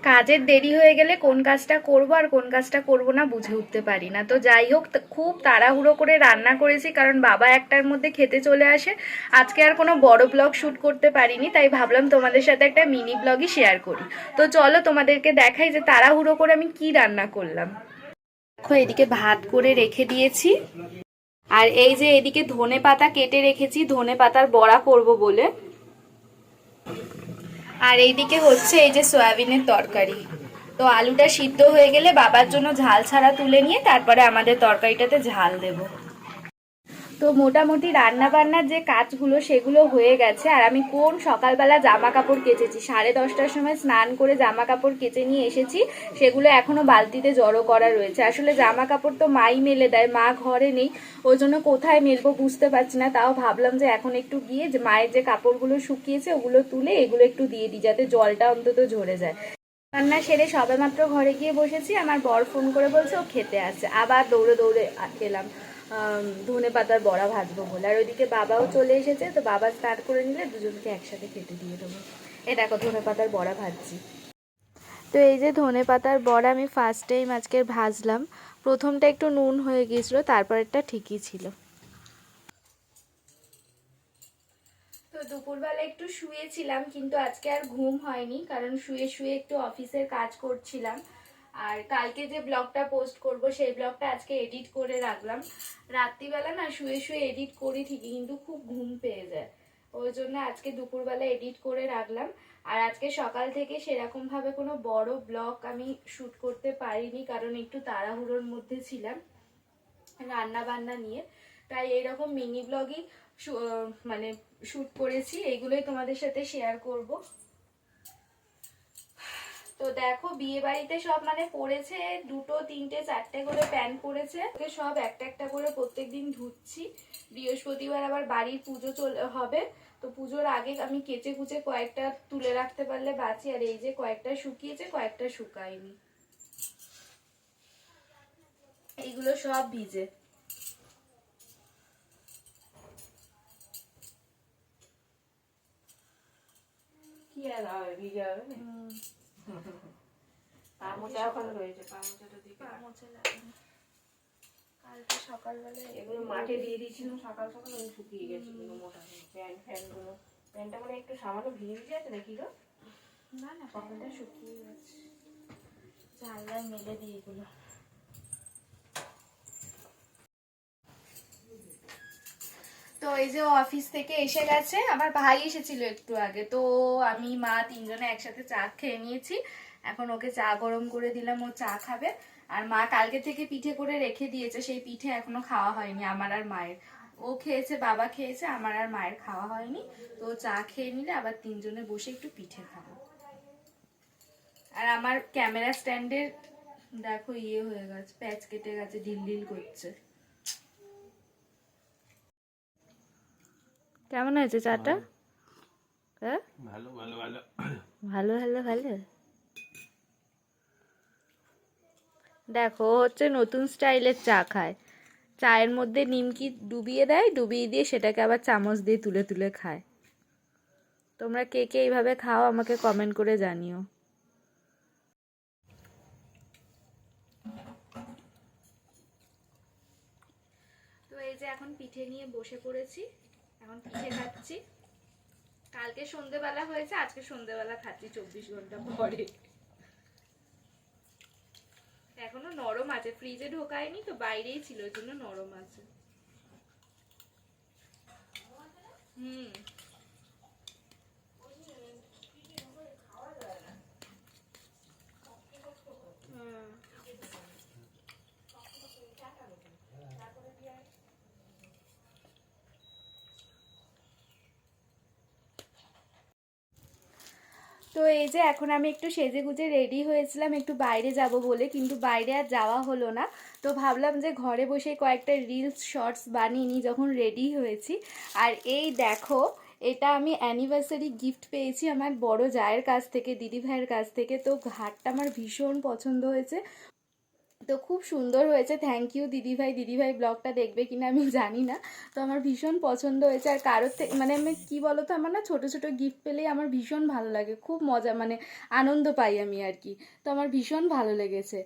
কাজের দেরি হয়ে গেলে কোন কাজটা করব আর কোন কাজটা করব না বুঝে উঠতে পারি না। তো যাই হোক, খুব তাড়াহুড়ো করে রান্না করেছি কারণ বাবা একটার মধ্যে খেতে চলে আসে। আজকে আর কোনো বড় ব্লগ শ্যুট করতে পারিনি, তাই ভাবলাম তোমাদের সাথে একটা মিনি ব্লগই শেয়ার করি। তো চলো তোমাদেরকে দেখাই যে তাড়াহুড়ো করে আমি কি রান্না করলাম। দেখো, এদিকে ভাত করে রেখে দিয়েছি, আর এই যে এদিকে ধনে পাতা কেটে রেখেছি ধনে পাতার বড়া করব বলে। আর এইদিকে হচ্ছে এই যে সয়াবিনের তরকারি। তো আলুটা সিদ্ধ হয়ে গেলে বাবার জন্য ঝাল ছাড়া তুলে নিয়ে তারপরে আমাদের তরকারিটাতে ঝাল দেব। তো মোটামুটি রান্না বান্নার যে কাজগুলো সেগুলো হয়ে গেছে। আর আমি কোন সকালবেলা জামা কাপড় কেচেছি, 10:30টার সময় স্নান করে জামা কাপড় কেচে নিয়ে এসেছি, সেগুলো এখনো বালতিতে জড়ো করা রয়েছে। আসলে জামা কাপড় তো মাই মেলে দেয়, মা ঘরে নেই, ওই জন্য কোথায় মেলবো বুঝতে পারছি না। তাও ভাবলাম যে এখন একটু গিয়ে যে মায়ের যে কাপড়গুলো শুকিয়েছে ওগুলো তুলে এগুলো একটু দিয়ে দিই, যাতে জলটা অন্তত ঝরে যায়। রান্না সেরে সবেমাত্র ঘরে গিয়ে বসেছি, আমার বর ফোন করে বলছে ও খেতে আসছে। আবার দৌড়ে দৌড়ে গেলাম ধনে পাতার বড়া ভাজবো বলে। আর ওইদিকে বাবাও চলে এসেছে, তো বাবা স্টার্ট করে নিলে দুজনকে একসাথে খেতে দিয়ে দেবো। এ দেখো ধনে পাতার বড়া ভাজছি। তো এই যে ধনে পাতার বড়া আমি ফার্স্ট টাইম আজকের ভাজলাম। প্রথমটা একটু নুন হয়ে গিয়েছিল, তারপরেরটা ঠিকই ছিল। তো দুপুরবেলা একটু শুয়েছিলাম, কিন্তু আজকে আর ঘুম হয়নি, কারণ শুয়ে শুয়ে একটু অফিসের কাজ করছিলাম। আর কালকে যে ব্লগটা পোস্ট করব সেই ব্লগটা আজকে এডিট করে রাখলাম। রাত্রিবেলা না শুয়ে শুয়ে এডিট করি ঠিকই, কিন্তু খুব ঘুম পেয়ে যায়, ওই জন্য আজকে দুপুরবেলা এডিট করে রাখলাম। আর আজকে সকাল থেকে সেরকম ভাবে কোনো বড় ব্লগ আমি শুট করতে পারিনি, কারণ একটু তাড়াহুড়োর মধ্যে ছিলাম রান্না বান্না নিয়ে। তাই এইরকম মিনি ব্লগই মানে শুট করেছি, এইগুলোই তোমাদের সাথে শেয়ার করব। তো দেখো, বিয়ে বাড়িতে সব মানে পড়েছে 2, 3, 4টে করে প্যান্ট পড়েছে, সব একটা একটা করে প্রত্যেকদিন ধুচ্ছি। বৃহস্পতিবার আবার বাড়ির পুজো হবে, তো পুজোর আগে আমি কেচে কুচে কয়েকটা তুলে রাখতে পারলে বাঁচি। আর এই যে কয়েকটা শুকিয়েছে, কয়েকটা শুকায়নি, এইগুলো সব ভিজে। কি আর হবে, ভিজে হবে না। পা মোচা ওখানে রয়েছে, পা মোচাটা দিকে পা মোচা লাগে। কালকে সকালবেলায় এগুলো মাঠে দিয়ে দিয়েছিলাম সকাল সকাল, ওই শুকিয়ে গেছিল মোটা প্যান্ট ফ্যানগুলো। প্যান্টটা মানে একটু সামান্য ভিজে ভিজে আছে নাকি গো? না না, প্যান্টটা শুকিয়ে গেছে, জানলায় মেলে দিয়ে এগুলো। তো এই যে অফিস থেকে এসে গেছে, আমার ভাই এসেছিল একটু আগে, তো আমি মা তিনজনে একসাথে চা খেয়ে নিয়েছি। এখন ওকে চা গরম করে দিলাম, ও চা খাবে। আর মা কালকে থেকে পিঠে করে রেখে দিয়েছে, সেই পিঠে এখনো খাওয়া হয়নি আমার আর মায়ের। ও খেয়েছে, বাবা খেয়েছে, আমার আর মায়ের খাওয়া হয়নি। তো চা খেয়ে নিলে আবার তিনজনে বসে একটু পিঠে খাবো। আর আমার ক্যামেরা স্ট্যান্ডের দেখো ইয়ে হয়ে গেছে, প্যাচ কেটে গেছে, ঢিল ঢিল করছে। কেমন হয়েছে চাটা? হ্যাঁ, ভালো ভালো ভালো ভালো ভালো ভালো। দেখো, হচ্ছে নতুন স্টাইলের চা খায়, চায়ের মধ্যে নিমকি ডুবিয়ে দেয়, ডুবিয়ে দিয়ে সেটাকে আবার চামচ দিয়ে তুলে তুলে খায়। তোমরা কে কে এইভাবে খাও আমাকে কমেন্ট করে জানিও। তো এই যে এখন পিঠে নিয়ে বসে পড়েছি, এখন পিঠে খাচ্ছি। কালকে সন্ধেবেলা হয়েছে, আজকে সন্ধেবেলা খাচ্ছি 24 ঘন্টা পরে। এখনো নরম আছে, ফ্রিজে ঢোকায়নি তো, বাইরেই ছিল, ওই জন্য নরম আছে। হুম। তো এই যে এখন আমি একটু সেজে গুজে রেডি হয়েছিলাম একটু বাইরে যাব বলে, কিন্তু বাইরে আর যাওয়া হলো না। তো ভাবলাম যে ঘরে বসে কয়েকটা রিলস শর্টস বানিয়ে নিই যখন রেডি হয়েছি। আর এই দেখো, এটা আমি অ্যানিভার্সারি গিফট পেয়েছি আমার বড় জায়ের কাছ থেকে, দিদি ভাইয়ের কাছ থেকে। তো ঘাটটা আমার ভীষণ পছন্দ হয়েছে। তো খুব সুন্দর হয়েছে, থ্যাংক ইউ দিদিভাই। দিদিভাই ব্লগটা দেখবে কিনা আমি জানি না। তো আমার ভীষণ পছন্দ হয়েছে। আর কারোর থেকে মানে আমি কী বলো তো, আমার না ছোটো ছোটো গিফট পেলেই আমার ভীষণ ভালো লাগে, খুব মজা মানে আনন্দ পাই আমি আর কি। তো আমার ভীষণ ভালো লেগেছে।